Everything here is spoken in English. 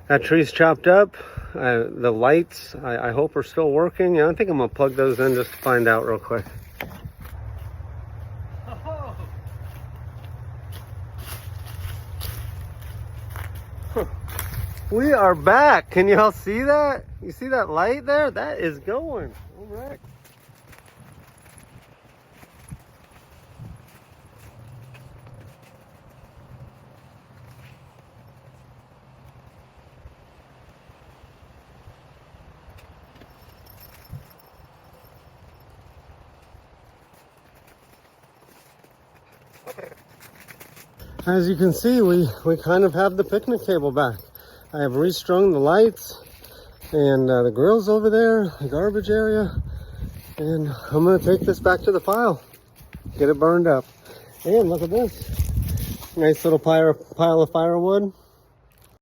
That tree's chopped up. The lights, I hope, are still working. Yeah, I think I'm gonna plug those in just to find out real quick. We are back. Can y'all see that? You see that light there? That is going. All right. As you can see, we kind of have the picnic table back. I have restrung the lights and the grill's over there, the garbage area. And I'm gonna take this back to the pile, get it burned up. And look at this, nice little pile of firewood.